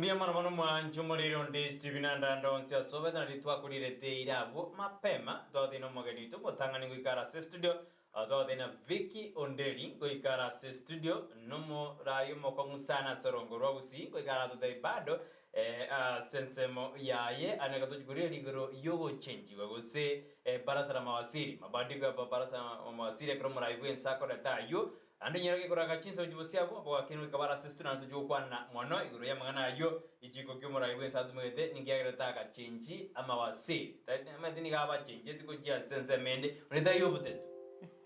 Mia mwana mwanju muliro Ndizi binanda onsia sobe na litwa kulirete irabo mapema dodino mogenito botangani kuikara se studio dodina Vicky Onderi kuikara se studio nomo rayo mokongusana sorongoro Gusii kuikara dodai bado sensemo yaye anakatochikuria ligoro yogo change wagose barasa la mawaziri mabadiliko ya barasa la mawaziri kromo rayo ensako datayo ando nyereke kuraga chinsa ujibosia abo wakinu kabara sistu na tujo kwana mwono iguru ya mangana yo ichiko kyomora iwe sadu mwete ningiagira taka chinji ama wasi madini gaba chinji tiko jia sense mende unita yo butetu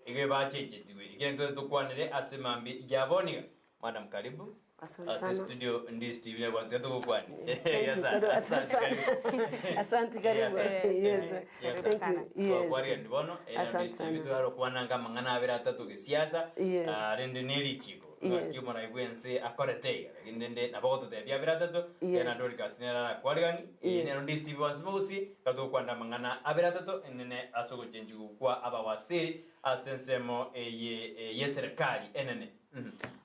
igwe ba chinji tiwe igene to kwanere asemambi jaboniga madam karibu Asante studio Ndizi TV ya watu to kwani asante karibu yes thank you kwa ria ndibono Ndizi TV to haro kwananga mangana abira atatu kisiasa rende neri chiko kyomora igwense akorete indende naboto te bya biratatu yana dorika sinera kwariani ine Ndizi TV wasmosi kato kwanda mangana abira atatu enene asogo chenju kwa abawasiri asensemo ye serikali enene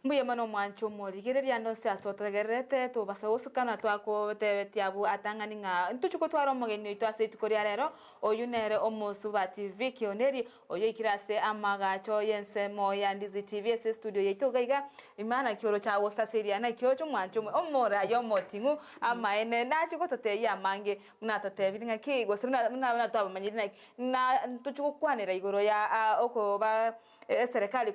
mbuye mano mwancho mori gereria ndo se asotegerete to basawusukana twako tebetiabu atangani nga ntuchuko twaro mogeni to ase tukoria rero oyunere omosubati Vicky Onderi oyo ikirase amagacho yense moya Ndizi TV ese studio yeto gaiga imana kioro chawo saseria na kyocho mwancho omora yo motingu amaene nachiko tote ya mange munatote biringa ki gosuna muna to abamanyiri na ntuchuko kwanera igoro ya okoba serikali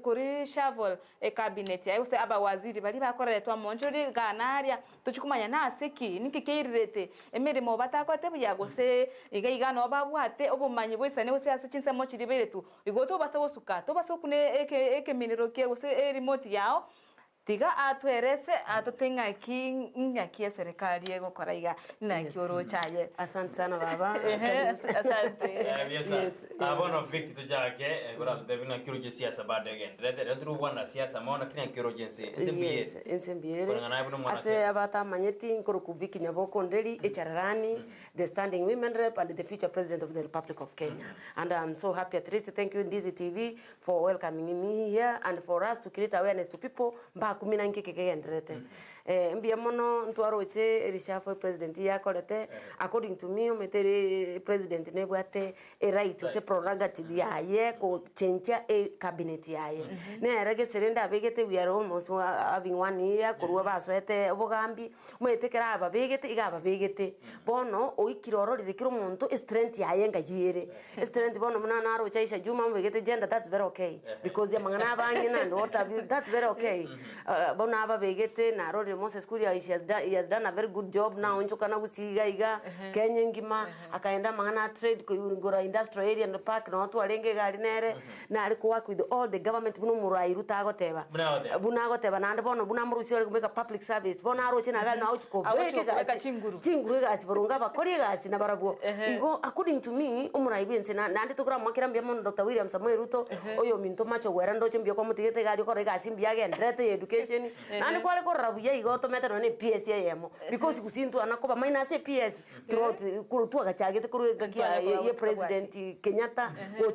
kuri shavel cabinet ya use aba waziri bali bakoreretwa monjori ganaria tuchikumanya na siki nikikeirete emirimo batakote buyagose igaiga no babwate obumanyi bwese ne use asichinse mochiri beretu igoto basawosuka to basokune eke minero ke use remote yao tiga atwerese atotenga ki serikali ego koraiga na kioro chaye. Asante sana baba. Asante. Yes. Abono Vicky to jage gora to devina kiroje siasa bado again. Rede nduru wana siasa maona kina kiroje nsembiere. Ase abata manyeti nkoro kubiki nyaboko Onderi echararani the standing women rep and the future president of the Republic of Kenya. And I'm so happy at least thank you Ndizi TV for welcoming me here and for us to create awareness to people kumina nkeke ndrete mbia mono ntwaroche Reshuffling president ya kolete according to me metere president ne bwate right se prerogative yaye ko change cabinet yaye ne rege serenda begete we are almost having 1 year kuruwa basoete obugambi mwetekera aba begete igaba begete bono oikiroro ririkiro muntu strength yaye ngajire strength bono muna naro chaisha juma begete gender that's very okay because ya mangana bangi and what have you that's very okay bona aba begete na role Moses Kuria he has done a very good job now nchokana gusiga iga Kenya ngima akaenda mangana trade ko ngora industrial area and park na watu alenge gari nere na ali work with all the government buno murairu tagoteba bunagoteba na bono buna murusi oli kumeka public service bona aroche na gali na auchiko beke ga chinguru ga sibarunga bakori ga sina barabu igo according to me umuraibu ense na ndi tokura mwakira mbya mono Dr. William Samuel Ruto oyo minto macho gwera ndoche mbya kwa mutigete gari ko rega simbya ga ndrete education nani kwale ko rabuye igoto metero ne PS yemo because kusintu anakoba minus PS tu agachagete kuru gakia ye president Kenyatta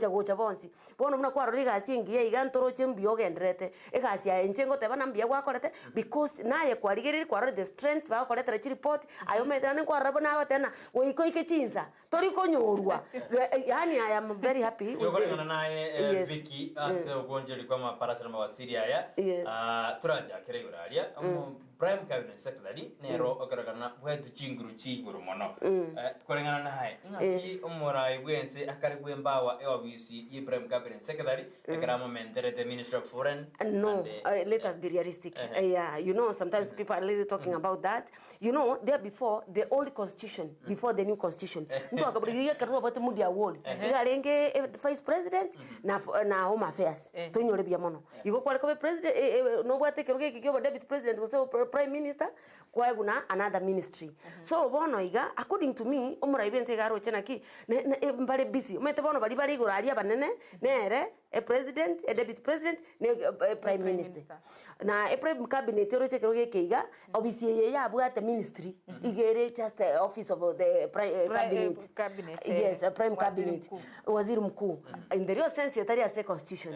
gocha bonsi bono muna kwaro riga singiye igantoro chembio gendrete egasia enchengo tebana mbia gwakorete because naye kwarigeri kwaro the strengths ba korete report ayo metana kwarabo nawe tena oiko ikechinza tori konyorwa yani I am very happy yogorengana naye Vicky ase ogonjeri kwa maparasara mawasiri aya turaja kereguraria prime cabinet secretary nero ogaragana bwetu chinguru mono korengana naye ngaki omorai bwense akari bwembawa ewabisi ye prime cabinet secretary ekaramo mentere the minister of foreign no let us be realistic yeah you know sometimes people are really talking about that you know there before the old constitution before the new constitution ndo akabriye karwa bote mudi ya wall igarenge vice president na home affairs tonyore bya mono igo kwale ko president no bwate keroge kikyo deputy president go prime minister kwa guna another ministry so bono iga according to me umuraibense garo chena ki mbale busy umete bono bali goraria banene nere a president a deputy president ne prime minister na a prime cabinet roche keroge keiga obisi ya bwate ministry igere just office of the cabinet yes a prime cabinet waziri mkuu in the real sense yataria se constitution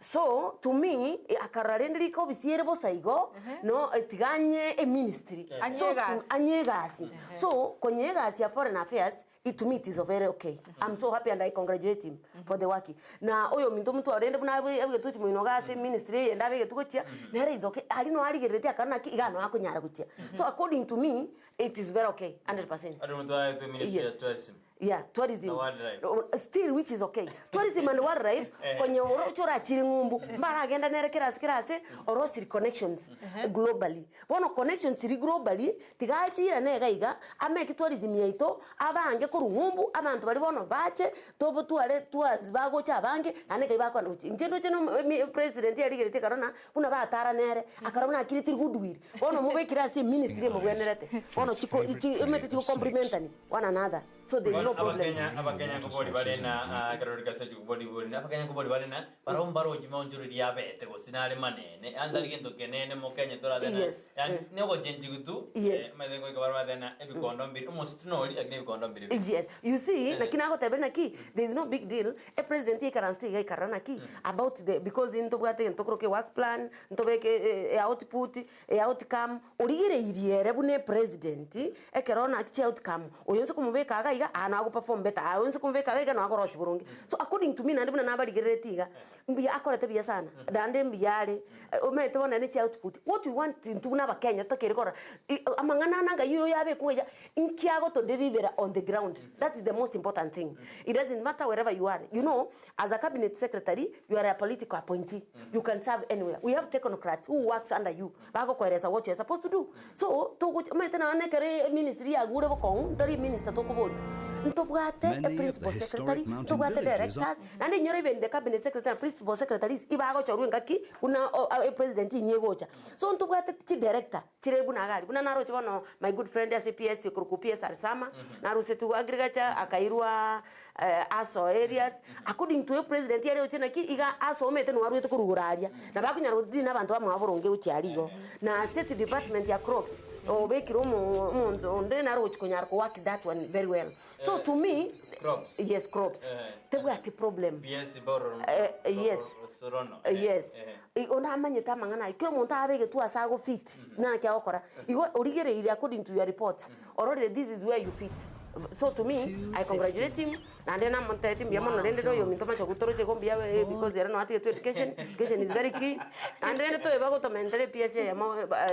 so to me akararendri ko obisi ere bosaigo no tiganye a ministry burungi so anyegasi so konyegasi ya foreign affairs to me it is very okay. I'm so happy and I congratulate him for the work. Na oyo muntu arende buna abe tuchi muino gasi ministry enda abe tugochia nere is okay. Ali no ali gerete akana ki igano akunyara guchia. So according to me it is very okay 100%. I don't know the ministry of tourism. Yeah, tourism. Still which is okay. Tourism and wildlife kwenye orochora chiri ngumbu mbara agenda nere kirase orosiri connections globally. Bono connections chiri globally tigachira nega iga ameki tourism yaito abange ko ngumbu abantu bari bono bache tobo tuare tuazibago chabange aneka ibako nduchi njendo cheno president yari gerete karona buna batara nere akarona akiri tiri goodwill bono mube kirasi ministry mu bwenerete bono chiko emete chiko complimentary one another. So there is no problem. Abakenya ko bodi balena karorika se ko bodi abakenya ko bodi balena barombaro jimonjuru diabete go sinale manene anzali gendo kenene mo Kenya tora dena yani ne go jenji gutu mede ko barwa dena ebi kondombiri almost no agni kondombiri. Yes, you see lakini ako tebena ki there is no big deal a president ikaransti ikarana ki about the because into bwate ntokro ke work plan ntobeke output outcome origire iriere bune president ekerona chi outcome oyonse kumubeka aga ana go perform better awonse kumubeka aga no agorosi burungi. So according to me nandi buna namba rigeretiga mbiya akorete biya sana dande mbiyale omete bona ne chi output what we want to buna bakenya takerekora amangana nanga yo yabe kuja inkiago to deliver on the ground. That is the most important thing. It doesn't matter wherever you are. You know, as a cabinet secretary, you are a political appointee. You can serve anywhere. We have technocrats who works under you. Bago koeresa what you're supposed to do. So, to metena ne kare ministry agure boko, dari minister to koboli. To bwate a principal secretary, to bwate directors, and then you're even the cabinet secretary, principal secretaries, ibago choru ngaki, una a president inyegocha. So to bwate chi director, chirebunagari. Una naro chibono my good friend CPS kurukupia sarsama, naruse tu agriculture akairwa aso areas according to the president yari ochena ki iga aso mete no waruye kuruguraria na bakunyarudi nabantu bamwe aboronge ucyarigo na state department ya crops obekiro mu onde naro chikonyar ko work that one very well. So to me crops. Yes, crops tebu ati problem yes boro yes sorono yes ona amanyeta mangana ikiro muntu abege tu asago fit na kya okora igo origere iri according to your report already this is where you fit. So to me I congratulate him and then I'm telling him no rende do yo minto macho gutoro che kombia because there no ati to education is very key and then to eba go to mentale PS ya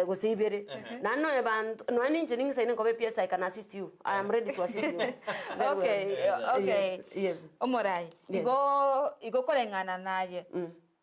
Gusii bere na no eba no ani engineering sai ko PS I can assist you. I am ready to assist you. Okay. Yes. Omorai igo kolengana naye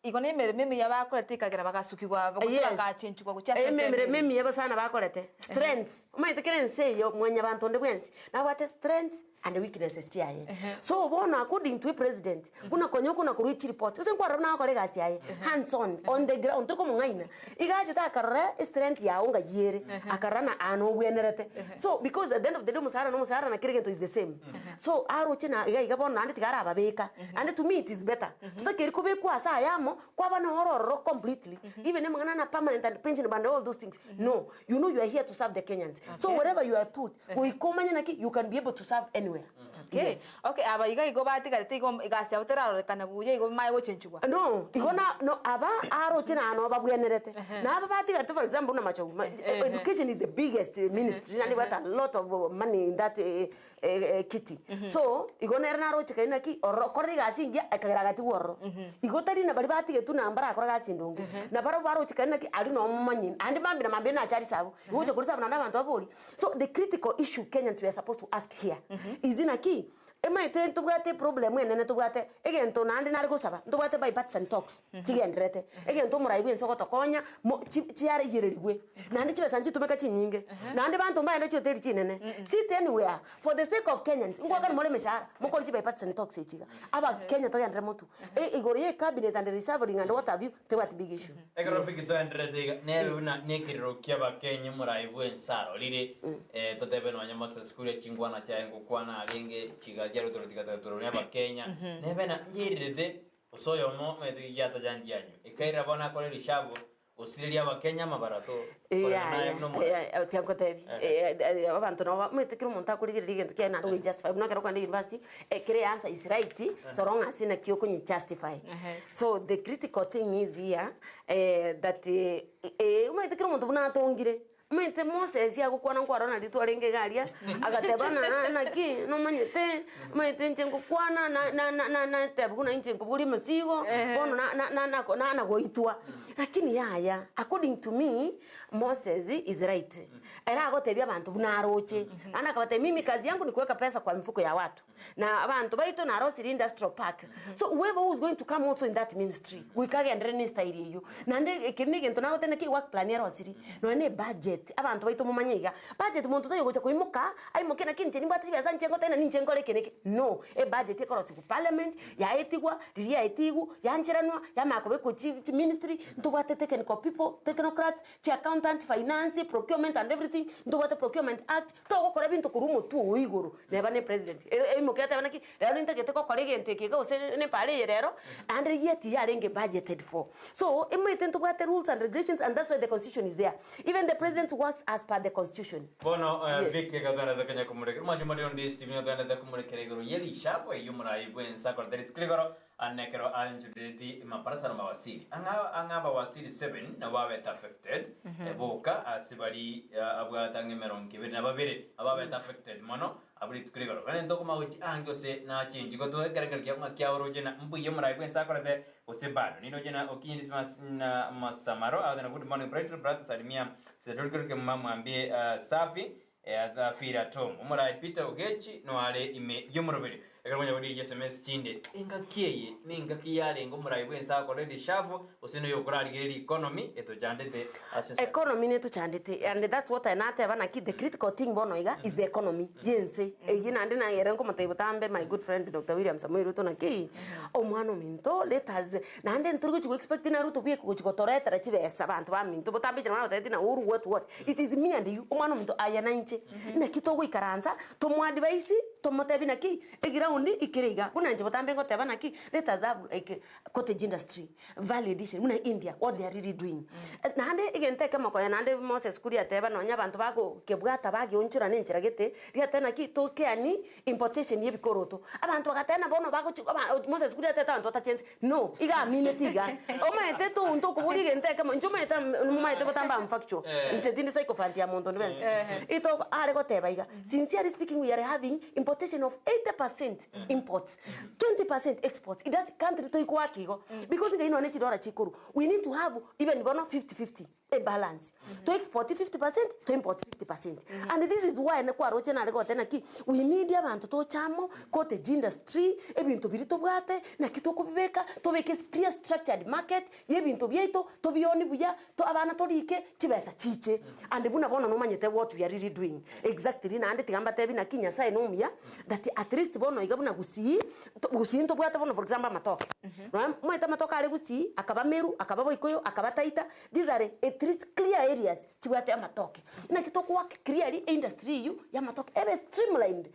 igone meme yabakorete kagira bagasukirwa bagachenchwa gucyasa meme yabasana bakorete strengths umayite kirense yo mwanya bantu ndi bwensi na what strengths and weaknesses tiaye. So bona according to the president kuna konyoko na kuruchi report use kwa rabna kole gasi yaye hands on the ground tuko mungaina igaje ta karre strength ya unga yere akarana ano wenerete. So because at the end of the day musara na kirigento is the same. So aro china iga bona andi tigara babeka and to me it is better tutakeri kube kwa saa yamo kwa bana hororo completely even mangana na permanent and pension band all those things. No, you know you are here to serve the Kenyans. So wherever you are put uikomanya naki you can be able to serve anywhere. Okay. Yes. Okay, aba igo batika tiko igasi auteraro kana buye igo mai go chenchwa. No, igona no aba aro china no babwenerete. Na aba batika for example na macho education is the biggest ministry and what a lot of money in that kitty. So igona erna ro chika inaki oro korigasi ingia akagati woro. Igotari na bari batike tu na mbara koragasi ndongo. Na baro chika inaki ali no manyin and mambi na mambi na chari sabu. Igoje kurisa na bantu aboli. So the critical issue Kenyans we are supposed to ask here is in a key. Emaite tubwate problem ene tubwate egento nandi nari gusaba tubwate by bats and talks chigendrete egento muraibu ensoko tokonya chiare yirerigwe nandi chibe sanchi tumeka chinyinge nandi bantu mbaende choteri chinene sit anywhere for the sake of Kenyans ngwaka mole meshara mukoli chibe bats and talks echiga aba Kenya to yandre motu igoriye cabinet and reshuffling and what have you tebwate big issue egoro fikito andrete nebuna nekiriro kyaba Kenya muraibu ensaro lire totebe no nyama skule chingwana cha ngukwana alenge chiga jaro toro ne bakenya nebena nyiride osoyo mo medu yata janjanyo ikaira bona kole lishabo osiria bakenya mabarato tianko tevi abantu no metekiro monta kuri rigento kia na we justify no kero kwanda university kire answer is right so long as na kiyo kunyi justify. So the critical thing is here that metekiro monta buna tongire Mwete Moses ya kukwana nkwarona litwalenge galia agatebana naki no manyete mwete njengo kwana na tebuna njengo buli masigo bono na goitwa lakini yaya according to me Moses is right era agotebia abantu bunaroche ana kabate mimi kazi yangu ni kuweka pesa kwa mifuko ya watu na abantu baito na Rosary Industrial Park so whoever who is going to come also in that ministry we kage ndreni style you nande kinige ntona gotene ki work plan ya Rosary no ne budget abantu baito mumanyiga budget muntu tayo gocha kuimuka ai mukena kinche nimbati bya sanje ngotena ninche ngole keneke no budget ekorosi ku parliament ya etigwa ya etigu ya ncheranwa ya makobe ku ministry ntubate technical people technocrats chi accountant finance procurement and everything ntubate procurement act to gukora bintu kurumo tu uiguru neba ne president muketa banaki rero ntegete ko kore gente kiga ose ne pale rero and yet ya renge budgeted for so imite ntubate rules and regulations and that's why the constitution is there even the president works as per the constitution bono Vicky gadana da kanya kumureke majumari on this TV gadana da kumureke igoro yeli shapo yumra ibwen sakor there is kligoro anekero anjudeti maparasa na wasiri anga wasiri 7 na wawe affected eboka asibari abwatange meronke na babere ababe affected mono abri tukligoro bane ndoko mawuti angose na change goto egaragara kya kyawroje na mbuye mura ibwen sakor de osebado nino jena okindi na masamaro adana good morning brothers alimia sedolkero ke mamwambie safi adafira tom umura ipita ogechi no ale ime yomurobere egarwanya wodi SMS chinde engakiyeye nengakiyale ngomura ibwensa ko ready shavu usino yokurarigeri economy eto chandete economy neto chandete and that's what I nate bana ki the critical thing bono iga is the economy yense egina ande na yerenko matebo tambe my good friend Dr. William Samuel Ruto na ki omwana minto let us na ande nturgo chigo expect na Ruto bie ko chigo toreta chibesa abantu ba minto botambe chana na na uru what it is me and you omwana minto ayana inche na kitogo ikaranza to mu advice to motebi na ki egira undi ikiriga kuna nje botambe ngote bana ki let us have like cottage industry value addition muna India what they are really doing na ande igente kama kwa na ande Moses kuri ateba no nya abantu bago kebwata bagi onchura nenchira gete ria tena ki to keani importation yebikoroto abantu agatena bono bago Moses kuri ateta abantu atachense no iga minetiga o maete to unto kuburi gente kama njuma eta maete botamba manufacture nje dindi sai ko fanti ya mondo nbense ito are goteba iga sincerely speaking we are having importation of 80% imports 20% exports it does country to ikuakigo because ngai no nechi dora chikuru we need to have even bono 50-50 a balance to export 50% to import 50% and this is why ne kwa roche na lego tena ki we need abantu to chamo cottage industry ebintu birito bwate na kitoko bibeka to beke clear structured market yebintu byeito to bioni buya to abana to like chibesa chiche and buna bono no manyete what we are really doing exactly na ande tigamba tebi na kinya sai no mia that at least bono igabuna Gusii to bwate bono for example matoke mweta matoke ale Gusii akaba Meru akaba Boikoyo akaba Taita these are at least clear areas chibwate amatoke na kitoko work clearly industry you ya matoke ebe streamlined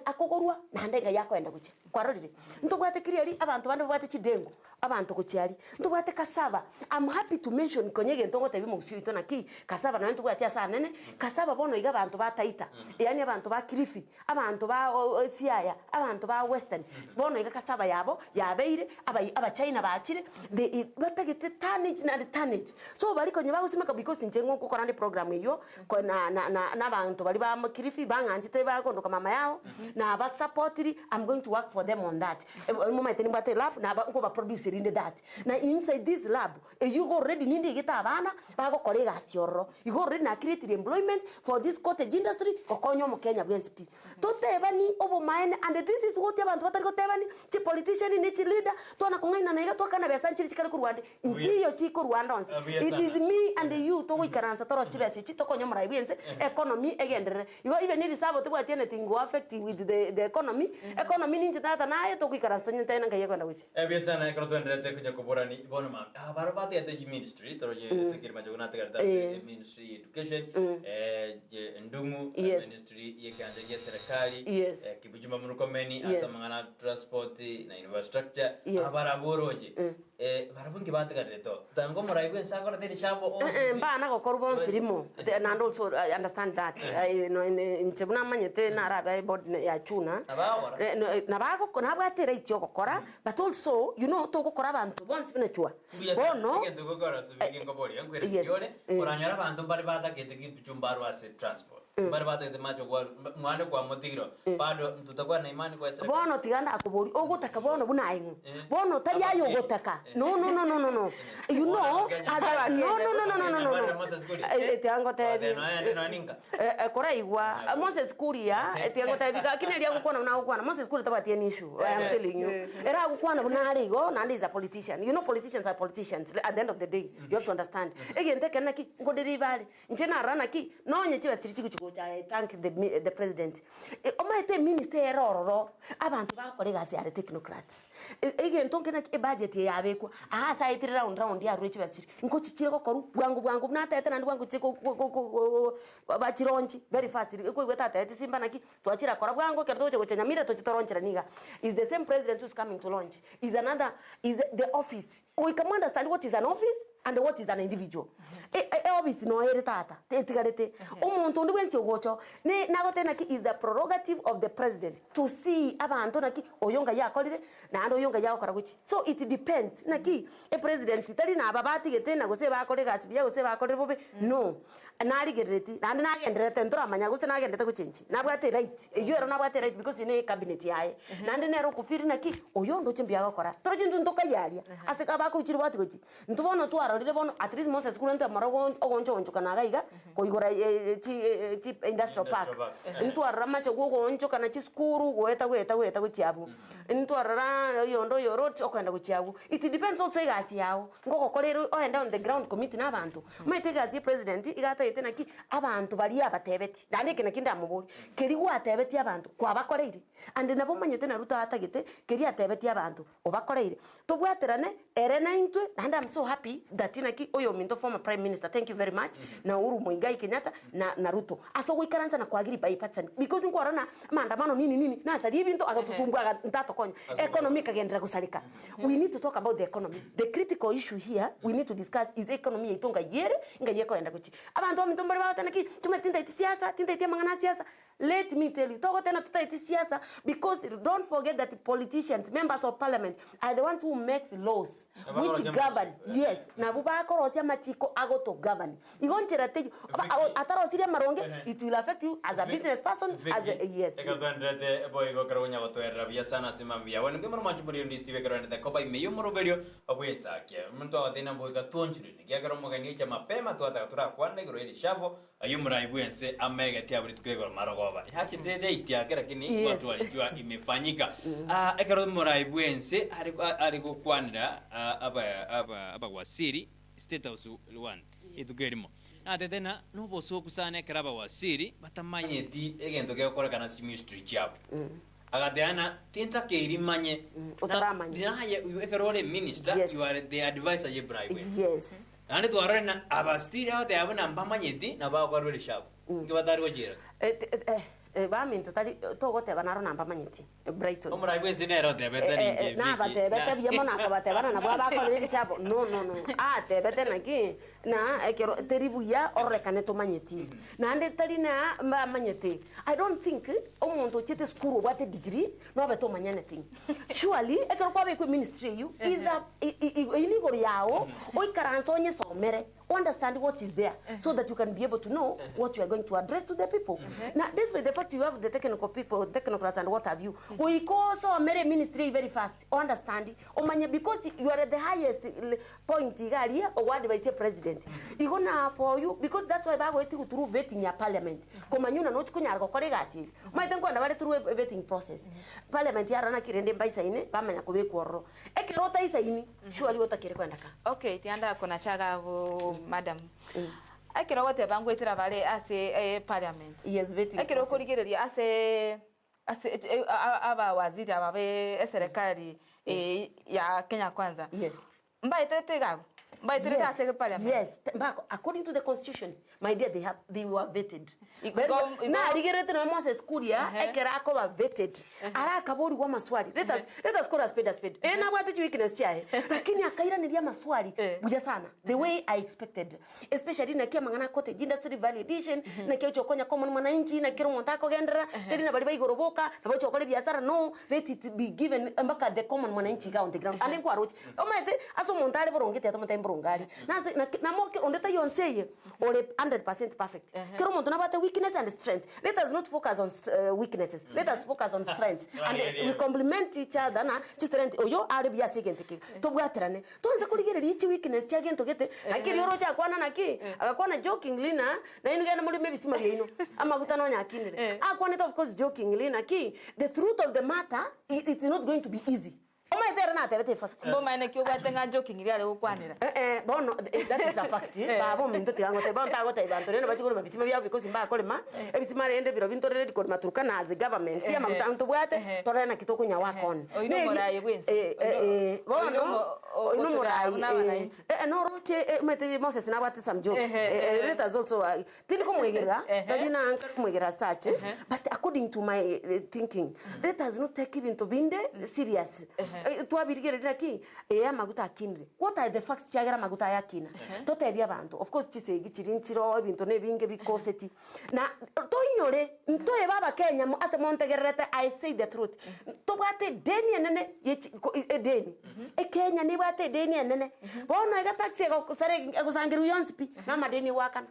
akogorwa na ndega yako enda kuche kwa rodire ntobwate clearly abantu bande bwate chidengo abantu kuchiali ntobwate kasaba I'm happy to mention konyege ntongo tebi mu Gusii to na ki kasaba na ntobwate asa nene kasaba bono iga abantu ba Taita yani abantu ba Kilifi abantu ba Siaya abantu ba Western bono iga kasaba yabo yabeire aba China baachire they batagete tonnage so bali konye bagusima because njengo ko korande program iyo ko na abantu bali ba Kilifi banganjite bagondo kama mama yao na ba supportiri I'm going to work for them on that moment ni bate lab na ba ko ba producer in that na inside this lab you go already nindi gita abana bago kolega asioro you go already na create employment for this cottage industry kokonyo mu Kenya BSP to tebani obo mine and this is what abantu batari tebani chi politician ni chi leader to na kungaina na iga to kana besa nchiri chikali ku Rwanda nchiyo chiko Rwanda onse it is me and you to we karansa toro chibese chi to konyo mura ibiense economy egendere you even need sabo to what anything go affect with the economy ninji tata naye to kuikaransa nyenta ina ngaye kwenda wichi biasa na ekro tuendelete kuja kuborani bono ma barabati ya the ministry toroje sekir majoguna tegarda ministry education ndumu ministry yekanje ya serikali kibujuma murukomeni asa mangana transport na infrastructure abaraboroje barabungi batagareto tango muraibu nsakora deri shabo mbana gokorbo nsirimo and also I understand that no nchebuna manyete na arabe board ya chuna na bago na bwatera ityo gokora but also you know to gokora abantu bonse binachwa bono ngento gokora so bikingo bori yankwere yore oranyara abantu bari batagete kichumbaru as transport bari batagete macho kwa mwana kwa motiro bado tutakuwa na imani kwa serikali bono tiganda akubori ogotaka bono bunaingu bono tari ayo gotaka no you know as no etiango tebi koraigwa Moses Kuria etiango tebi kinelia gukwana na gukwana Moses Kuria tabatie ni issue I am telling you era gukwana bunarigo na is a politician you know politicians are politicians at the end of the day you have to understand again take na ki ngoderi vale njena rana ki no nye chiba chirichi kuchikocha thank the president omaite minister ororo abantu bakorega si are technocrats again tonke na budget yabekwa aha iti round ya rwechi basiri nko chichire kokoru bwangu natete nandi bwangu chiko bachironchi very fast ko gweta iti simba naki twachira kora bwangu kerto chiko Nyamira to chitoronchira niga is the same president who's coming to launch is the office we can understand what is an office and what is an individual office no ere tata etigarete umuntu ndi wensi ogocho ne nagote naki is the prerogative of the president to see abantu naki oyonga yakolire na ando oyonga yakora guchi so it depends naki president tali na babati gete na gose bakore gasibya gose bakore bobe no nari gereti nandi nagenderete ndora manya gose nagendete guchinchi nabwate right yero nabwate right because ine cabinet yae nandi nero kupiri naki oyondo chimbya gakora toro chintu ntoka yalia aseka bakuchiri bwati guchi ntubono twarorire bono at least Moses Kurente marago ogoncho kana gaiga koigora chi industrial park ntwarra macho gogoncho kana chi skuru goeta guchiabu ntwarra yondo yoro okenda guchiabu it depends also igasi yao ngoko korero oenda on the ground committee n'abantu maite gasi president igata ite naki abantu bali abatebeti ndane kina kinda muburi keri gwatebeti abantu kwa bakoreire and nabo manyete na ruta atagete keri atebeti abantu obakoreire tobwaterane ere naintwe and I'm so happy that naki oyo minto former prime minister thank you very much na Uhuru Muigai Kenyatta na Ruto aso gwikaranza na kwagiri by patsan because nkwarana maandamano nini na sali binto agatusumbwa ntato konya economic agendera gusalika we need to talk about the economy the critical issue here we need to discuss is economy itonga yere ngaye ko enda guchi abantu minto mbari batanaki tumetinda iti siasa tinda iti mangana siasa let me tell you toko tena tutaiti siasa because don't forget that politicians members of parliament are the ones who makes laws which govern yes na buba korosia machiko ago to govern igonchera te atarosiria maronge it will affect you as a business person as a yes ekadwandete boy go karonya gotwerera bia sana simambia wanu kemaro machuburi ndistiwe karwende kopa imeyo morobelio abwensakia muntu athina boy gatonchiri ngiagaro mogani cha mapema twata turakwane gro ile shavo ayumra ibwense amega tiaburi tukegoro marogoba hachi dede itiagera kini watu walijua imefanyika ekaro morai bwense ari gukwanira aba wasiri state house one itugerimo atedena no boso kusane karaba wasiri batamanyeti egento gekora kana ministry chap agateana tinta keirimanye utaramanye naye ekarole minister you are the advisor ye bribe yes ane tuarena abastiri hao te abana mbamanyeti na ba kwarwele shap ngibatari wajira ba minto tali togote banaro namba manyeti Brighton omura ibwense nero te betani nje na batebete byemo na kabate bana na baba ko le chabo no tebete naki na ekero teribuya orekane to manyeti na ande tali na manyeti I don't think omuntu chete skuru what degree no beto manyane thing surely ekero kwa be ministry you is a illegal yao oikaranso nye somere understand what is there so that you can be able to know what you are going to address to the people now this way the fact you have the technical people technocrats and what have you we call so mere ministry very fast understand omanye because you are at the highest point igalia or what vice president igona for you because that's why bago eti through vetting ya parliament komanyuna no chikunya go koregasi maite nkwanda bale through vetting process parliament ya rana kirende mbaisa ine bamanya kubekworro ekirota isa ini surely otakire kwenda ka okay tianda kona chaga madam akira wote bangu etira vale ase parliament yes vetting akira okoligereria ase aba waziri ababe serikali ya Kenya Kwanza yes mbaite tegabo Yes, according to the constitution, my dear, they were vetted. Na rigerete na Moses Kuria ekerako wa vetted. Ara kabori wa maswali. Let us call a spade a spade. Na wate weakness chae. Lakini akaira nilia maswali buja sana. The way I expected. Especially na kia mangana kote industry validation na kia chokonya common mwananchi na kero montako gendera. Tedi na baliba igoroboka na bacho kole biashara no, let it be given mpaka the common mwananchi ga on the ground. Alen kwa rochi. Omete aso montale borongete atomata imbrongari. Na moke ondeta yonseye ole 100% perfect. Kero monto na bate weakness and strength. Let us not focus on weaknesses. Let us focus on strengths. And we complement each other na chistrength oyo are bia segentiki. To bwaterane. Tonze kuligere ichi weakness cha gento gete. Akiri oro cha kwana naki. Akakwana jokingly na inugana muri maybe sima lino. Ama gutano nya kinire. Akwana of course jokingly na ki. The truth of the matter it's not going to be easy. Oma etera na tebete fact. Mboma ene kyo batenga joking ri ale ukwanira. Bono that is a fact. Babo minto tirango te banta go te bantoreno bachikolo mabisima bya because mba kolema. Ebisima rende biro bintorere dikol maturuka as a government. Ya mamutanto bwate torena kitoko nya wakon. Oino morai wense. Bono oino morai. No roche mete Moses na bwate some jokes. Let us also tiliko mwegera. Tadina anka mwegera such. But according to my thinking, let us not take even to binde serious. Tuabirigere ki maguta akinire. What are the facts chagara maguta yakina? Totebya abantu. Of course chisegi chirinchiro ebintu nebinge bikoseti. Na toinyore ntoye baba Kenya ase montegerete I say the truth. Tobate deni enene edeni. Kenya ni bate deni enene. Bono ega taxi go sare gusangiru yonspi na madeni wakana.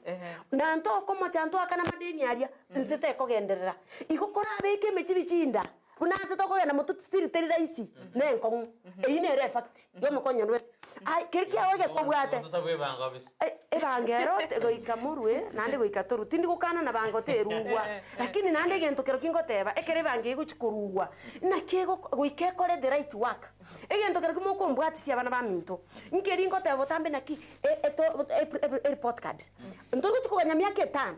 Na nto komo chanto akana madeni aria nsete ko genderera. Igokora beke mechibichinda. Unase toko yana mutu still terira isi nenko ine re fact yo mukonyo nwet ai kirkia wage kobwate ebangero go ikamurwe nande go ikatoru tindi gukana na bango terugwa lakini nande gento kero kingoteba ekere bange guchikurugwa na kego go ikekore the right work egento kero kimoko mbwati sia bana baminto nkeri ngotebo tambe naki report card ntoko chikoganya myake 5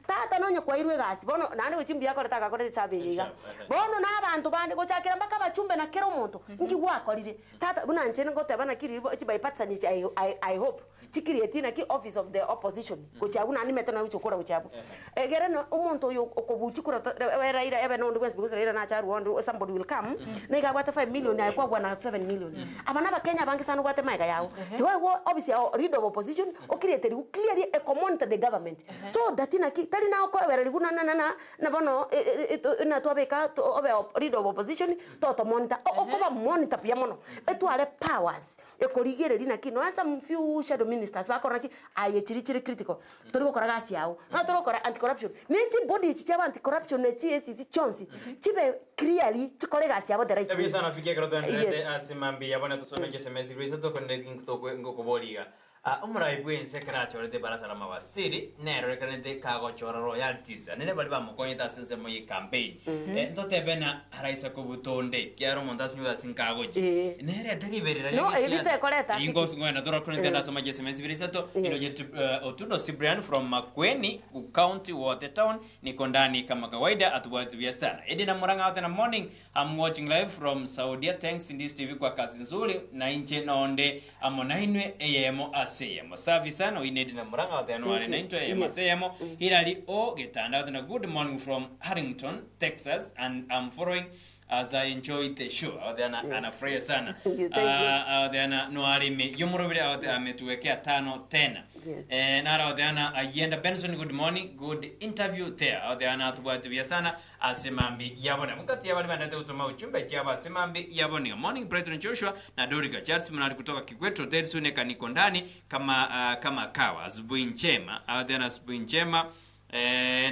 tata nonye kwa irwe gasi bono nande go chimbia kore taka kore sabiga bono na abantu bande gochakira mbaka bachumbe na kero muntu ngi gwakorire tata buna nchene ngoteba na kiri chi bypatsani I hope chikirieti na ki office of the opposition gochabu na nimete na uchokora gochabu egere no umuntu yo okobuchikura raira ebe no ndwes because raira na charu wando somebody will come nega gwata 5 million na kwa na 7 million abana ba Kenya bangi sanu gwata maiga yawo tiwe obviously leader of opposition okiriete ri clearly a command the government so that ina ki tari na ko ebe ri guna na bono na to beka to obe leader of opposition to monitor okoba monitor pia mono etwale powers ekorigere rina kino asa few shadow ministers bakora ki ayechirichiri critical tori gukora gasi yawo na tori gukora anti corruption nechi body chichaba anti corruption nechi esi chonsi chibe clearly chikore gasi yawo the right way ebisa nafikia kroto ndete asimambi yabona tusome SMS risa to konde ngitoko ngokoboliga umurai bwense krachorete barasa la mawasiri nero rekanete kago chora royalties nene bali bamukonyeta sense moyi campaign ntote bena haraisa kobutonde kiaro mondas nyuda sinkagoji nere delivery no elise koleta ingos ngwana dora konete na soma SMS risa to inoje otudo Cyprian from Makweni county Water Town niko ndani kama kawaida atubwati vya sana edina muranga out in the morning. I'm watching live from Saudi. Thanks in this TV kwa kazi nzuri na inche naonde amonainwe AM aseyemo safi sana inedi na muranga wa January 9 AM aseyemo hilali o getanda na good morning from Harrington Texas and I'm following as I enjoy the show. Ana freya sana. Ana noarime yomurobire ametuwekea 5 tena. Nara ayenda Benson, good morning, good interview there. Ana atubwativia sana asemambi yabona. Mukati yabali bandate utuma uchumbe cyaba asemambi yabona. Morning Brethren Joshua na Doriga Charles mnali kutoka Kigweto Tedson kaniko ndani kama kawa asubuhi njema. Ana asubuhi njema.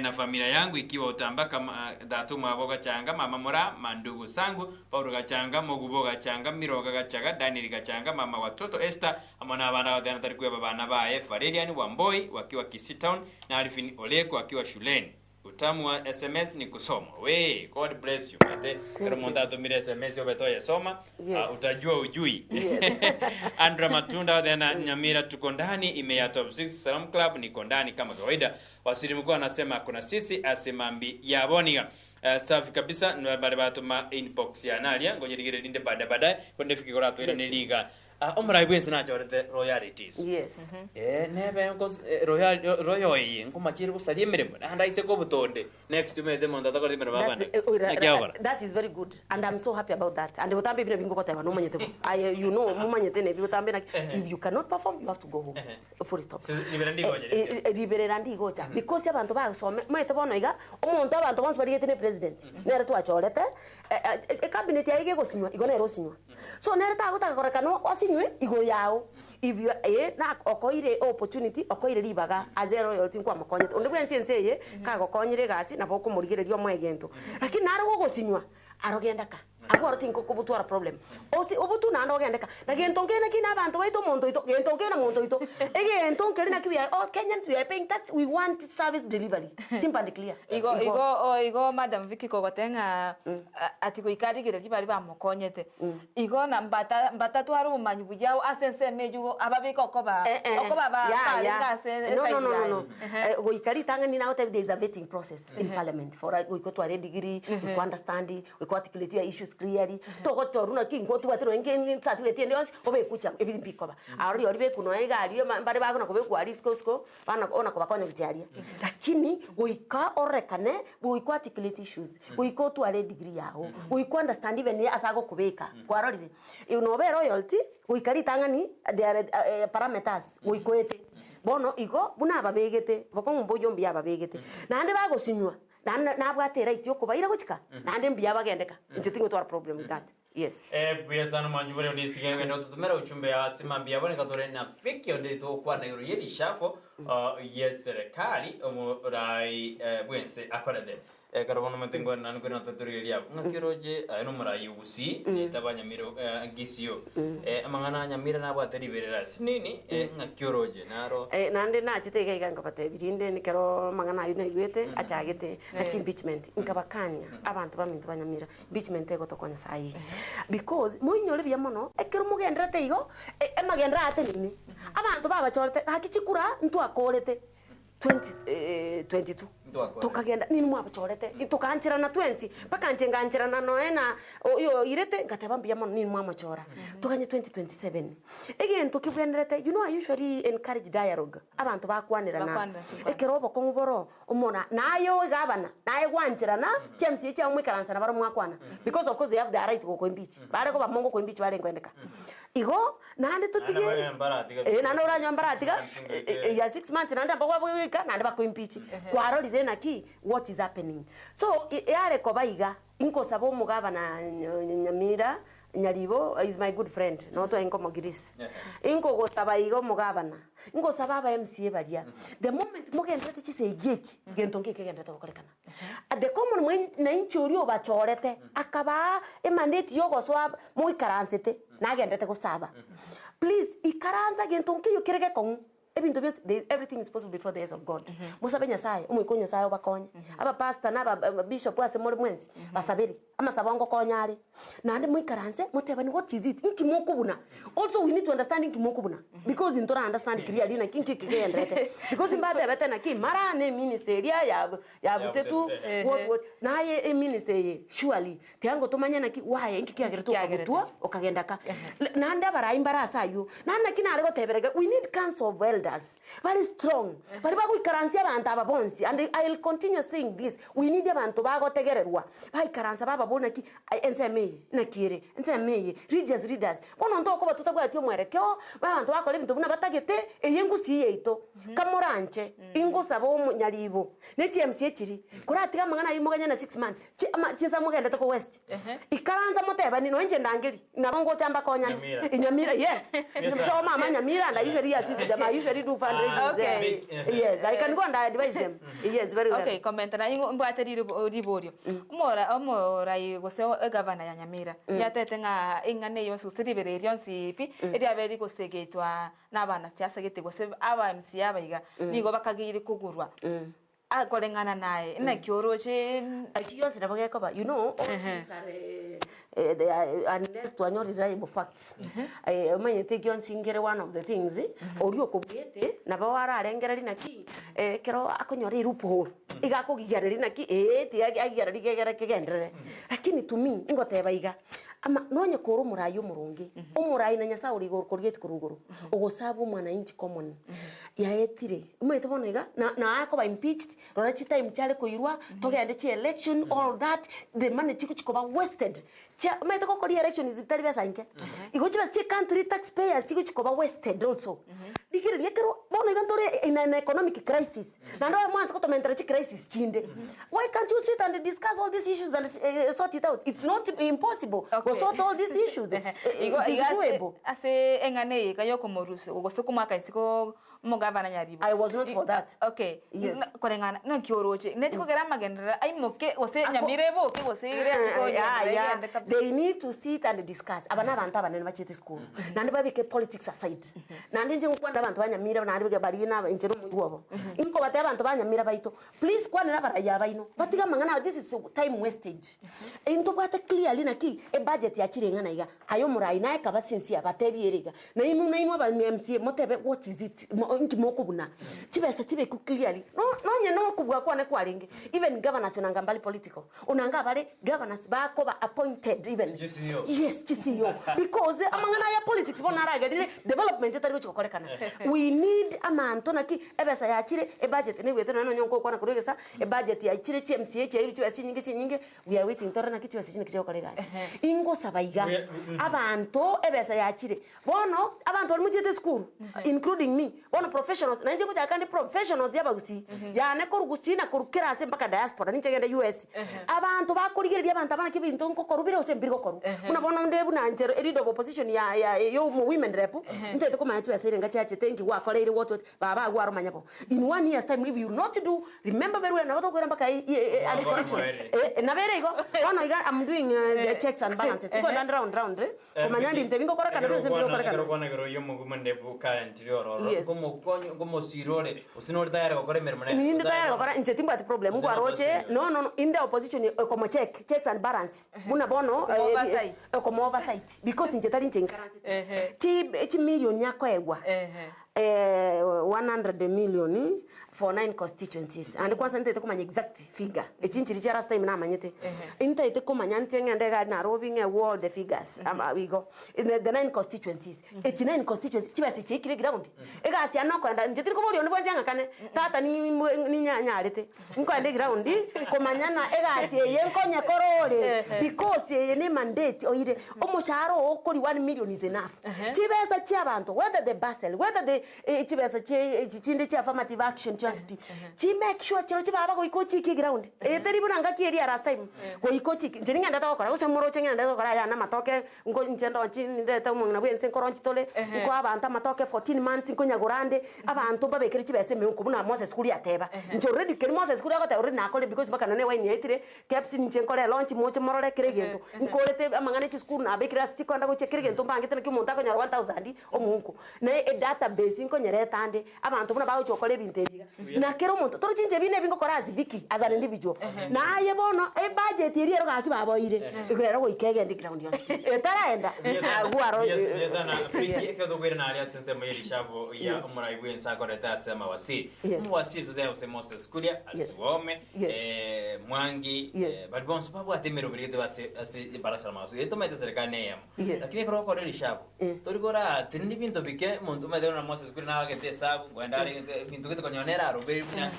Na familia yangu ikiwa utamba kama datu mwaboga changa mama mora mandugu sangu Paulo gachanga mogubo gachanga miroga gachaga Daniel gachanga mama watoto Esther amona abana wadana tarikuwa babana bae Faredian Wamboi wakiwa Kisii Town na Alifin Oleko wakiwa shuleni. Utamu wa SMS ni kusoma. We, God bless you. Mate, kero monda tumire SMS obetoya soma, utajua ujui. Andra Matunda dena Nyamira tuko ndani imeya Top 6 Salam Club niko ndani kama kawaida. Wasiri mkuu anasema kuna sisi asemambi yaboniga. Safi kabisa nwa bade batuma inbox ya nalia ngoje digere dinde baadaye konde fikikora to ile liga Omra ibwe sina chorete royalties. Yes. Nebe ngo royal ngo machiri gusalie mirimo. Anda ise ko butonde. Next to me the monda takori mirimo bana. That is very good and I'm so happy about that. And utambe bino bingo kota no manyete. You know mumanyete ne utambe na if you cannot perform you have to go home. Full stop. Liberandi gocha. Because abantu bagasome mwete bono iga omuntu abantu bonse bari yete ne president. Nere tu achorete cabinet ya ige gosinywa igone rosinywa. So nere ta gutaka korekano osinywe igo yao. If you na okoire opportunity okoire libaga azero yoti kwa makonyete. Onde bwense nseye ka gokonyire gasi na boko murigererio mwegento. Lakini nare go gosinywa arogendaka. Agora tinko ko butwara problem. Osi obutu na ndo gendeka. Na gentonke na kina abantu baito monto ito. Gentonke na monto ito. Gentonke na kiwi all Kenyans we are paying tax. We want service delivery. Simple and clear. Igo Madam Vicky kogotenga atiko ikari gire bari bamukonyete. Igo na mbata twara umanyi bujao asense mejugo ababiko okoba ba se. No. Go ikari tanga ni now there is a vetting process in parliament for we go to a degree, we understand, we articulate your issues clearly to toruna kingo tu batero ngeni tsatu etiende onse obe kucha ebimpikoba ari ori be kuno egari mbare bagona kobe ku arisko bana ona koba konya bicharia lakini goika orekane goika articulate issues goika tu ale degree yao goika understand even asago kubeka kwarorire no be royalty goikari tangani there parameters goikoete bono igo buna babegete bokongo yombi ababegete nande bagosinywa na bwatera ityo kuba ira guchika nande mbya bagendeka ntitingo to problem with that. Yes. Buyasano manjubere ndistige ngendo tutumera uchumbe ya simambia bone katore na Vicky Onderi to kwa na yeri shafo yes serikali omurai bwense akorede karabono matengo nan ko na tutorial ngakiroje no murai Gusii ni tabanya miro gisio amangana nyamira na bwateri berera sinini ngakiroje naro nande na chitege ganga pate birinde ni kero mangana yune yuete achagete na impeachment inkabakanya abantu bamintu banyamira impeachment ego tokonya sai because muinyore byamono ekero mugendera teigo emagendera ate nini abantu baba chorete hakichikura ntu akorete 2022 tukagenda nini mwabachorete tukanchira na 20 paka nganchira na noena yo irete ngatabambia mono nini mwamachora tukanye 2027 again tukibwenderete you know I usually encourage dialogue abantu bakwanira na ekerobo konguboro umona nayo gabana naye gwanchira na James yicha umwikaransa na baro mwakwana because of course they have the right to go impeach bare ko bamongo ko impeach bare ngwendeka igo nande tutige nana ura nyambaratiga ya 6 months nande mbagwa wika nande bako impeach kwarorire naki what is happening so yare ko baiga inko sabo mugaba na Nyamira Nyaribo is my good friend no to inko mogirisi inko go saba igo mugabana inko saba ba MCA baria the moment mugendete chise igechi gentonke kegendete kokorekana at the common na inchuri obachorete akaba mandate yogo swab muikaransete na gendete ko saba please ikaranza gentonke yokerege kon ebintu byose everything is possible before the eyes of God. Musabe nyasaye umwikonya sayo bakonye aba pastor na aba bishop wase muri mwenzi basabiri ama sabongo konyare nande muikaranse mutebani what is it inkimokubuna also we need to understand inkimokubuna because into understand clearly na kinki kigendrete because imbade bete na ki marane ministeria ya butetu what na ye ministry surely tiango tomanya na ki waye inki kiagere to kutua okagenda ka nande bara imbara sayo nanda kinare goteberega we need council of elders very strong bari baguikaransia abantu ababonsi and I'll continue saying this we need abantu bagotegererwa baikaransa baba bona ki enseme na kire enseme religious leaders bono ntoko batutagwa atyo mwerekeo abantu bakole bintu buna batagete eyengusi yeito kamoranche ingusabo Nyaribo ne CMC ekiri kuratiga mangana yimuganya na 6 months chisa mugenda to west ikaranza moteba ni noenje ndangeli nabongo chamba konya Nyamira yes so mama Nyamira and I usually assist them I usually do fundraising okay. Yes I can go and advise them yes very well okay comment na ingo mbate riborio umora igose governor ya Nyamira yatete nga ingane yo susiribereri yonsipi eri aberi gosegetwa nabana cyasegete gose aba MC abaiga nigo bakagiri kugurwa akolengana naye na kioroche akiyose nabageko ba you know all these are they are unless to anyor reliable facts manyete gyonsingere one of the things orio kubwete nabawara arengereri naki kero akonyore irupo igakugigareri naki ti agigareri gegera kegendere lakini to me ingoteba iga ama nonye koro murayo murungi umurai na nyasa uri gorgeti kuruguru ugosabu mwana inchi common yaetire umete bona iga na ako ba impeached rora chi time chale koirwa togende chi election all that the money chiko ba wasted umete ko kori election is tari besa inke igochi bas chi country taxpayers chiko ba wasted also digire yekero bona iga ntore in an economic crisis na ndo mwanza ko to mentre chi crisis chinde why can't you sit and discuss all these issues and sort it out? It's not impossible. Okay. Sort all these issues. It's doable. Ase engane kayo komoruso ugosukuma kaisiko mugavana nyaribo. I was not for that. Okay. Yes. Korengana no kioroche nechiko gera magendera ai moke ose nyamirebo ke ose ire chiko yeah. They need to sit and discuss abana abantu abanene bachete school nandi babike politics aside nandi nje kwanda abantu banyamira nandi bige bari na injero mugobo inko bate abantu banyamira baito please kwanira baraya baino batiga mangana this is time wastage into bate clearly naki e budget ya chirengana iga ayo murai nae kabasinsi abatebieriga na imo ba MC motebe what is it inki mokubuna chibesa chibe ku clearly no nye no kubwa kwane kwaringe even governors unanga mbali political unanga bale governors bako ba appointed even GCO. Yes GCO because amangana ya politics bona raga development etari ko korekana we need amanto naki ebesa ya chire e budget ne wete no nyonko kwana kuregesa e budget ya chire CMCH ya iri chibesa nyinge we are waiting torana kichibesa chine kicho koregasa ingo sabaiga abantu ebesa ya chire bono abantu bali mujete school including me one professionals na nje kuja kandi professionals ya Gusii ya ne ko Gusii na kurukira se mpaka diaspora ninje genda US abantu bakurigiria abantu abana kibintu nko korubire osembiriko koru unabona ndebu na njero edido opposition ya yo women rep ntete ko manchu yaserenga chache thank you wakoleire what baba agwaro manyabo in 1 year's time if you not to do remember very well nabato kwera mpaka na bere igo ono iga I'm doing the checks and balances go round komanyandi ntebingo kora kana sembiriko kora kana kona gero yo mugumande bu current roro como sirore usinori tayari gukora imirimo ne ni tayari gukora nchetimbo ati problem ngwa roche no in the opposition como checks and balance muna bono como oversight because nchetari nchenkaransi chi million yako egwa 100 million for 9 constituencies and kwanza ntete kumanya exact figure echinchiri cha last time na manyete ntete kumanya ntenge ndega na robing all the figures we go in the 9 constituencies 9 constituencies chibase chekire ground egasi anokwenda ntete ko boli onbo zyanga kane tata ni nyanya alete nkwende ground kumanya na egasi yenkonya korore because ye mandate oire omusharo okori 1 million is enough chibesa cha abantu whether the basel whether the chibesa chinde cha affirmative action just be chi make sure chero chibaba go ikochi ki ground teri bunanga ki area last time go ikochi njiringa ndata ko use muro chenya ndata ko ya na matoke ngo njendo chi ndeta mu na bwense koronchi tole ko abantu matoke 14 months ko nyagorande abantu babekere chibese me ko buna Moses kuri ateba nje already keri Moses kuri akote already na kole because baka none wine yitire caps nje nkole launch moche morole kere gento nkolete amangane chi school na bekira sti kwanda go chekere gento mbangete ki monta ko nya 1000 omunku na e database nko nyereta ande abantu buna bawo chokole binteriga na kero muntu toro chinje bine bingo korazi Vicky as an individual na aye bono e budget iri ero gaki baboire ikwera go ikege ndi ground yose taraenda agwaro yesana Vicky ke do kwera ali asense mo irishavo ya umurai bwensa koreta sema wasi mu wasi tude ose Moses kuria alisome mwangi but bon sababu atemero birite base para salamaso eto mete serikali yam lakini koro kore irishavo tori gora tindi binto bike muntu mete na Moses kuria na wagete sabu ngwandari bintu kete konyonera roberi bina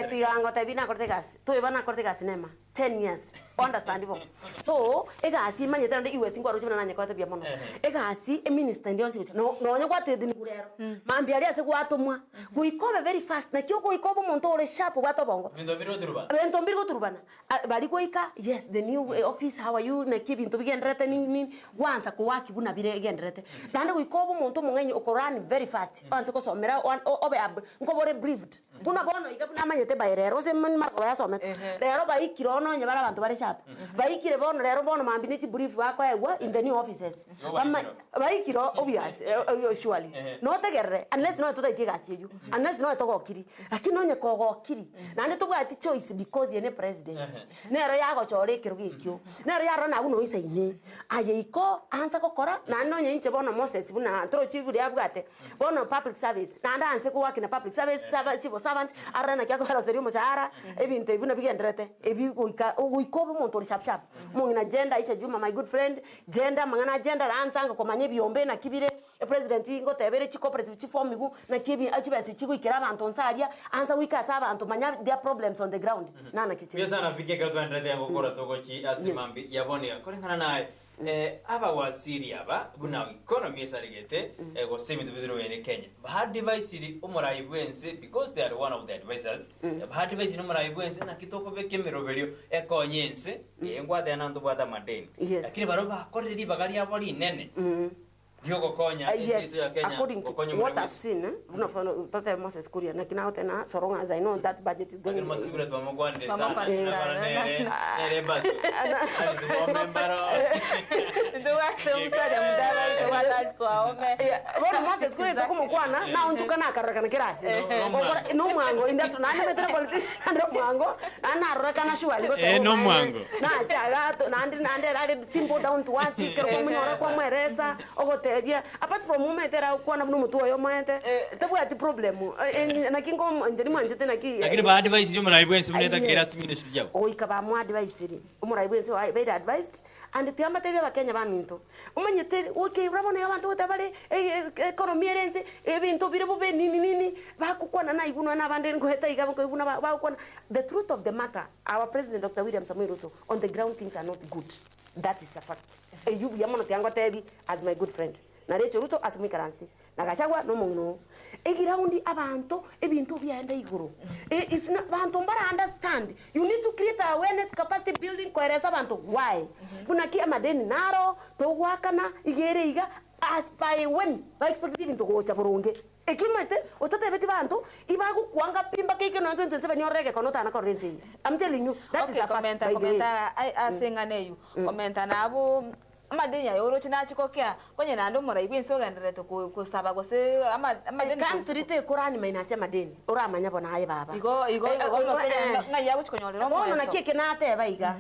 tigango tebina cortegas tu ibana cortegas cinema 10 years understandable so egasi manyete ndi US ngwaro chimana nanye kwate bia mono egasi minister ndi onsi no nyo kwate ndi ngurero mambi ali ase kwatumwa kuikobe very fast na kyo kuikobo muntu ole sharp kwato bongo bento mbiro turubana bali koika yes the new office how are you na kibintu bigendrete ni wanza kuwaki buna bire gendrete nande kuikobo muntu mungenyi okorani very fast wanza ko somera obe ngobore briefed buna bono igabuna manyete bairero se man marko ya somete rero baikiro no nyabara abantu bari sharp baikire bono rero bono mambini chi brief wako ewa in the new offices baikiro obvious usually no tegerre unless no to itigasi you unless no to gokiri lakini no nyeko gokiri na ndi tubwati choice because yene president nero yago chore kiro gikyo nero yaro na uno isaine ayeiko anza kokora na no nyenche bono Moses buna tro chivu ya bwate bono public service na ndanse ko work na public service civil servant arana kyako haro serio mochara ebinte ibuna bigendrete ebi uiko bomuntu sharp sharp mungina agenda isha juma my good friend gender mangana agenda ranzanga ko manye biombe na kibire president ngo tebere chi cooperative chi form igu na kibi achibase chi kuikira abantu nsaria anza wika saba abantu manya their problems on the ground nana kichi pesa na fike gato ndrete yango kora toko chi asimambi yaboni kolengana naye aba wa Syria ba buna economy esarigete go semi tubidiro wene Kenya ba device iri umurai bwense because they are one of the advisors ba device no murai bwense na kitoko bekemero belio ekonyense engwate nantu bwata madeni lakini baroba koreri bagari abali nene Dioko Konya yes, according to what I've seen, Papa Moses Kuria, na kina tena so long as I know that budget is going. Moses Kuria to mogwande sana. Nere basi. Alizo membaro. Ndio watu msada mdala to wala twaome. Bora Moses Kuria to kumukwana na untukana akarakana kirasi. No mwango industry na metero politician no mwango ana arakana shwali gote. No mwango. Na chaga to nande simple down to one kero kuminyora kwa mweresa ogote apart from moment era kuona mnu mtu ayo mente tabu ati problem na kingo njeni manje tena ki lakini ba advice yo mara ibwense muneta kera ministry jao oikaba mu advice ri umura ibwense wa very advised and tiamba tebe bakenya baminto umanyete okay urabona abantu tabale economy erenze ebintu bire bube nini bakukwana na ibunwa nabande ngo heta igabo ko ibunwa bakukwana the truth of the matter our president Dr. William Samoei Ruto on the ground things are not good. That is a fact. You yamono tiango tebi as my good friend. Na Recho Ruto as my karansti. Na Gachagua no mongo. Egiraundi abantu ebintu byenda iguru. Is not abantu mbara understand. You need to create awareness capacity building koereza abantu why. Bunaki amadeni naro to wakana igere aspire when ba expecting into go chaburunge. Ekimete otate beti bantu ibagu kwanga pimba keke no 27 yorege konota na korezi. I'm telling you that is a fact. Komenta asenga neyu. Komenta nabo amadenya yoro china chikokea kwenye nando mora ibinse ogendere to kusaba gose amadeni kantrite kurani mainasi amadeni uramanya bona haye baba igo Kenya ngaya guchikonyolero mo na keke na ate baiga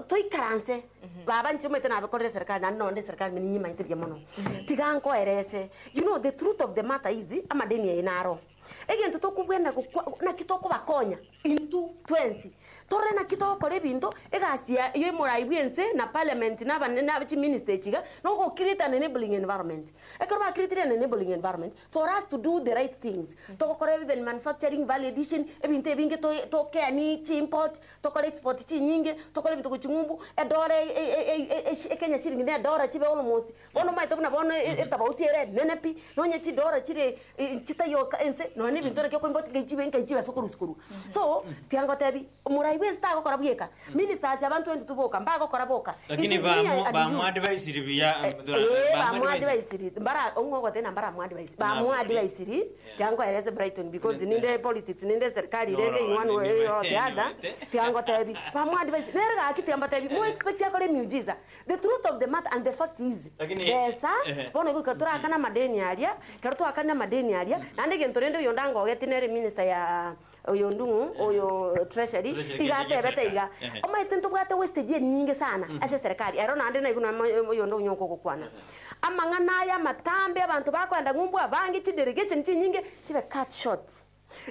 toi karanse baba nchumete na bakore serikali na nonde serikali ni nyima intibye mono tiganko erese you know the truth of the matter is amadeni ya inaro egento to kubwenda na kitoko bakonya into 20 torre na kitoko le binto egasia iyo murai bwense na parliament na banena abachi minister chiga no go create an enabling environment ekorba create an enabling environment for us to do the right things to ko even manufacturing value addition ebinte binge to ke ani chi import to ko export chi nyinge to ko binto kuchingumbu edore Kenya shilingi ne dora chibe almost bono mai to na bono etabauti ere nenepi no nya chi dora chire chitayo ense no ni binto ke ko import ke chibe sokuru so tiango tebi murai besta ko korabieka ministers abantu 22 boka mbago koraboka lakini ba mu advice ribia ba mu advice mbara ongo tena mbara mu advice ba mu advice ri tiango ereze Brighton because ninde politics ninde serikali rege in one way or the other tiango tebi ba mu advice nerga akitiamba tebi mo expect yakole miujiza the truth of the matter and the fact is pesa bono ko katura kana madeni aria karuto akana madeni aria nande gentorende yondango getinere minister ya oyo ndungu oyo treasury igate betaiga omaite ntubwate wastage nyingi sana ase serikali ero nande na iguna oyo ndungu nyoko kokwana amangana ya matambe abantu bakwanda ngumbu abangi chi delegation chi nyingi chibe cut short.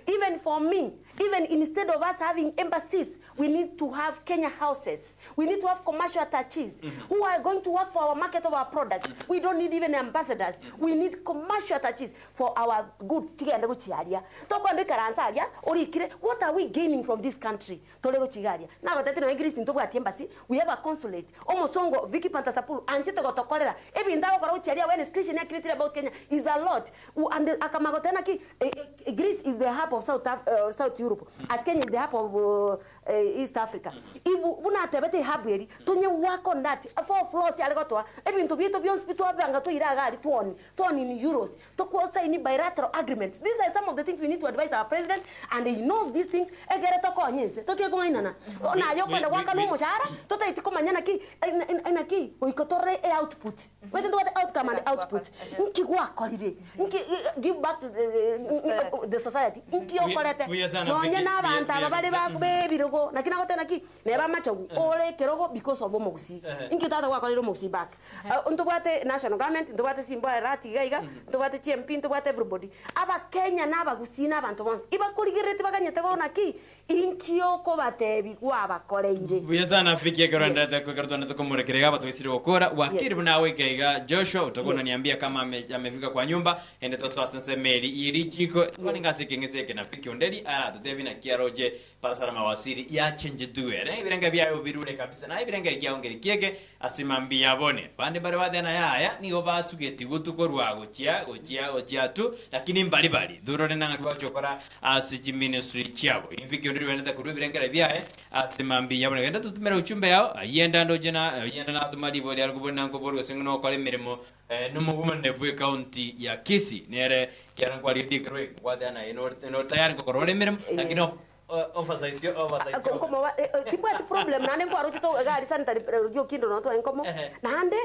Even for me, even instead of us having embassies, we need to have Kenya houses. We need to have commercial attaches who are going to work for our market of our products. We don't need even ambassadors. We need commercial attaches for our goods. What are we gaining from this country? Now, embassy, we have a consulate. Omosongo, Vicky Pantasapulu, Anchita got a cholera. Every now, when it's Christian about Kenya is a lot. And Akamagotenaki, Greece is the hub of South Europe. Europe as Kenya is the hub of East Africa ibu buna tebete hub eri tunye work on that 4 floors ya legotwa ebintu bito bionspitu abanga to iraga tuoni in euros to kwasa in bilateral agreements. These are some of the things we need to advise our president, and he knows these things egere to konyense to tieko inana na yo kwenda waka no mushara to taiti komanyana ki ina ki oikotore output wewe ndo outcome and output nki gwa kolire nki give back to the society nki okorete nonye na abantu abale bakube birogo nakina gotena ki neba machogu ole kerogo because of Gusii nki tata gwa kolire Gusii back ntubate national government ntubate simba rati gaiga ntubate CMP ntubate everybody aba Kenya naba Gusii n'abantu bonse iba kurigirete baganyete gona ki inkioko batebi kwa bakoreire buyazana Vicky akaranda tako kartona tako murekerega batwisire gukora wakiri nawe kaiga Joshua utagona niambia kama amefika kwa nyumba ende twasanse meri irijiko kwani ngase kengese na Vicky Onderi ara tutevi na kiaroje para sara mawasiri ya change duere ibiranga bya birure kabisa na ibiranga ya ongeri kiege asimambia bone bande bare bade na yaya ni obasugeti gutukorwa gochia tu lakini mbali durore nanga kwa chokora asiji ministry chabo Vicky Onderi wenda kurubiranga bya asimambia bone enda tutumera uchumbe yao yenda ndojena yenda na tumali boli arugubona ngoborgo singno kole mirimo numugumane bwe county ya Kisii nere kiarangwa lidikrwe kwadana ino tayari kokorole mirimo lakini oversize como tipo problem nane kwa rocho to gari sanitary yo kindo no to enkomo nande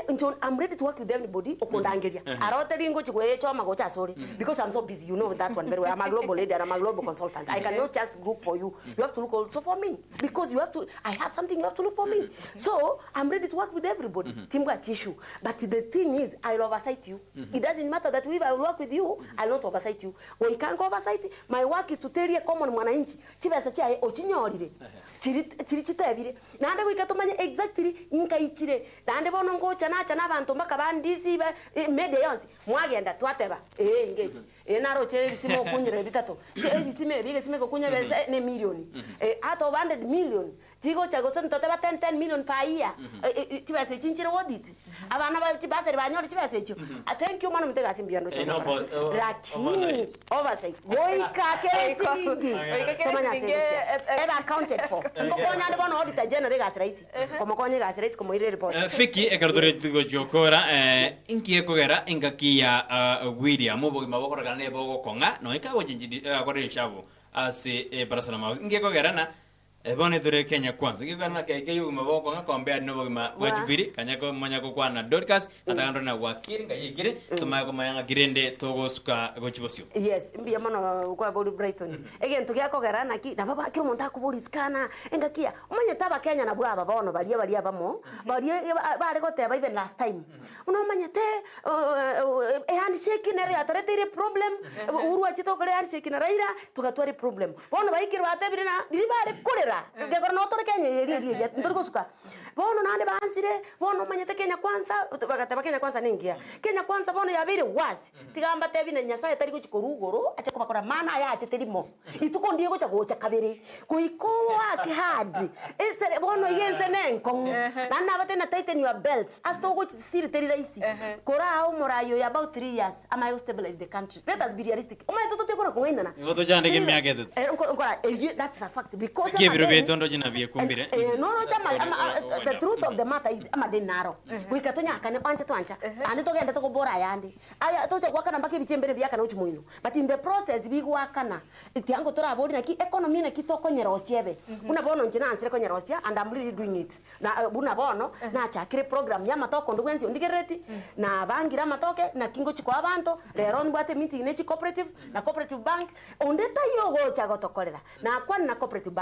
I'm ready to work with everybody okundangeria arote lingo chikwe choma go cha sorry because I'm so busy, you know that one very well. I'm a global leader, I'm a global consultant. I cannot just look for you have to look also for me because I have something you have to look for me. So I'm ready to work with everybody timba tissue, but the thing is I'll oversight you. It doesn't matter that we will work with you, I'll not oversight you. We can't oversight. My work is to tell you common mwananchi sacha ochinyorire chiri chitabire nande gwikatumanya exactly nkaichire nande bono ngocha nacha nabantu mbaka bandizi ba media yonsi mwagenda twateba ngechi naro chere bisimo kunyire bitato bisime bige sime ko kunya bese ne million out of 100 million tigo chago santo teba 10 million per year tibase chinchire audit abana ba tibase banyori tibase chu thank you manu mtega simbiando lakini oversight boika kesingi tomanya eba accounted for ngokonya ndi bono auditor general gas raisi como konya gas raisi como ire report Vicky ekartore tigo jokora inkie kogera ingakia William obogi mabokora ne bogo konga no ikago jinjidi akore shabo ase para salama inkie kogera na bone dure Kenya kwanza ngikana keke yu maboko ngakombea no bogima wachibiri kanyako manyako kwana Dorcas atagando na wakiri ngayigire tumago mayanga girende togo suka gochibosio yes mbia mono kwa body Brighton again tugiakogera naki na baba kiro monta kubuliskana engakia umanye taba Kenya na bwa baba ono balia bamo balie bare goteba even last time uno manye te handshake nere atarete problem urwa chitokole handshake na raira tugatwari problem bono baikiro batebire na diribare kolera ngekora no tore Kenya yeri ntoriko suka bono nande bansire bono manyete Kenya kwanza bagateba Kenya kwanza ningia Kenya kwanza bono yabire wazi tigamba tebi na nyasaye tari kuchikorugoro acha kubakora mana ya acha terimo ituko ndiye gocha gocha kabiri kuikowa kihadi ese bono yenze nenko nana batena tighten your belts asto gochi siri teri raisi kora au morayo ya about 3 years am I stabilize the country. Let us be realistic umanye toto tekora kuwena ngoto jande ke miagetet that's a fact because betondo jina bie kumbire no chama the truth of the matter is amadenaro wikatonya kane ancha twancha ani togenda to kubora yandi aya to chakwa kana mbaki bichembere byaka na uchimuino but in the process bigwakana itiango tora bodi na ki economy na kitoko nyerosiebe buna bono nchina ansire ko nyerosia and I'm really doing it na buna bono na chakire program ya matoko ndugwenzi ndigereti na bangira matoke na kingo chiko abantu lero ndwate meeting ne chi cooperative na cooperative bank ondeta yogo chagotokorera na kwa na cooperative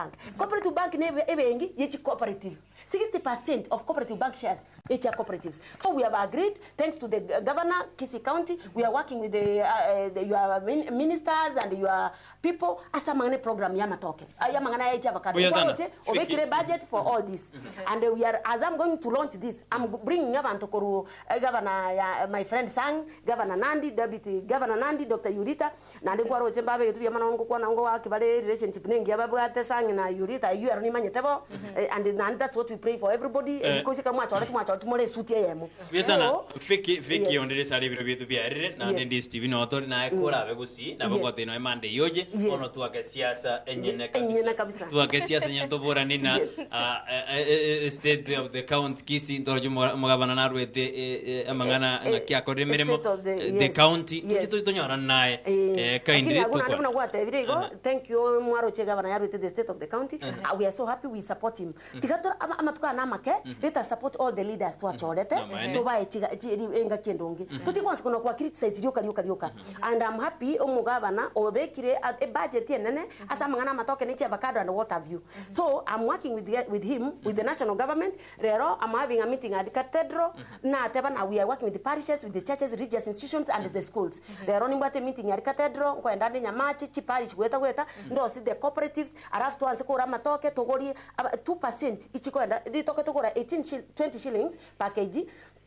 bank nebe ebengi yechi cooperative 60% of cooperative bank shares each are cooperatives. So we have agreed, thanks to the governor, Kisii County, we are working with your ministers and your people as a money program yamatoke. Yamangana each avocado. Obekire budget for all this. And we are, as I'm going to launch this, I'm bringing Yavanto Koru, Governor, my friend Sang, Governor Nandi, Deputy Governor Nandi, Dr. Yurita, Nandi Kwaro Chembabe, Yamanongo Kwanango, Kibale, relationship Ningi, Ababate Sang, and Yurita. thita you are nimanyetebo and that's what we pray for everybody because kama mwacho more sutie yemo Biesana Vicky Onderi sari biro bitu biarire na Ndizi TV no to na ekora be Gusii na bogote no emande yoje ono tuake siasa enyene kabisa tuake siasa enyene to bora nina state of the county Kisii ndojo mugabana na rwete amangana ngakia kore miremo the county tuchito nyora nae kaindire to kuna gwate birigo thank you mwaro chega bana yarwete the state of the county we are so happy we support him tigatora amatuka na make let us support all the leaders to achorete to bae chiga enga kendongi tutikwanza kuna kwa criticize rioka and I'm happy omugabana obekire a budget yenene asa mangana matoke ni avocado and what have you so I'm working with him with the national government rero I'm having a meeting at the cathedral na tebana we are working with the parishes with the churches religious institutions and the schools rero ni mbate meeting at the cathedral kwenda ndi nyamachi chi parish gweta ndo si the cooperatives arafu tuanze kura matoke togori 2% ichikwenda nditoke togora 20 shillings per kg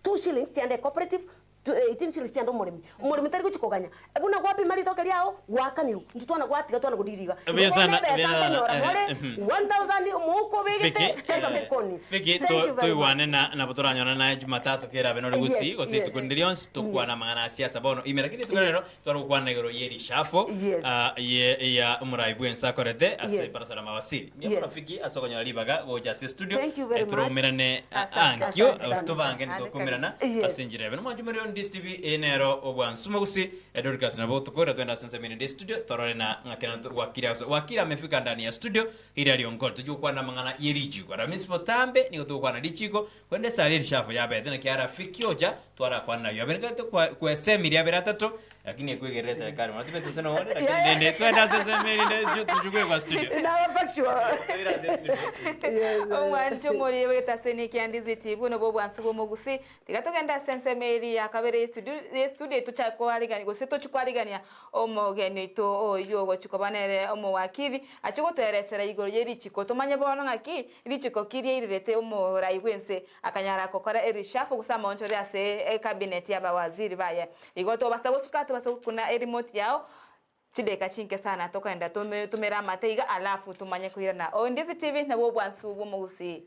2 shillings tiende cooperative 18 shillings tiende umurimi tari kuchikoganya ebuna gwapi mali toke liao gwakaniru ntutwana gwatiga twana gudiriga Biesana 1000 umuko begete teza mekoni Vicky to iwane na botoranyona na Jumatatu kera beno Gusii Gusii tukundirions tukwana mangana siasa bono imerakini tukarero twaro kwana igoro yeri shafo ya umuraibu ensakorete ase para salama wasili niyo Vicky asokonya libaga goja studio etro mirane ankyo ustobange ndokumirana asinjire beno manjumero Ndizi TV enero obwansuma Gusii edorkas na botukora twenda sense mini studio torore na ngakena wakira amefika ndani ya studio ili aliongol tujukwa na mangana yerichi kwa ramispo tambe ni kutukwa na dichiko kwende sali shafu ya bete na kiara fikioja twara kwa nayo abenga kwa semiri ya beratato lakini ekwegereza serikali mwanatipe tusana wale lakini ndende twenda semiri ndio tujukwe kwa studio na factual omwancho muri wetaseni Ndizi TV no bobo ansubo Gusii tigatogenda sensemeri yakabere studio tuchako aligani Gusii tuchukwaligania omogeni to oyo gochikobanere omowakiri achigotweresera igoro yerichiko tomanye bono ngaki irichiko kirie irirete omoraiwense akanyara kokora erishafu gusama onchore ase cabinet y'abawaziri baye igoto basabosukata basukuna remote yao chideka chinke sana tokaenda tumera mateiga alafu tumanye kuirana Ndizi TV na bo bwansu bo Gusii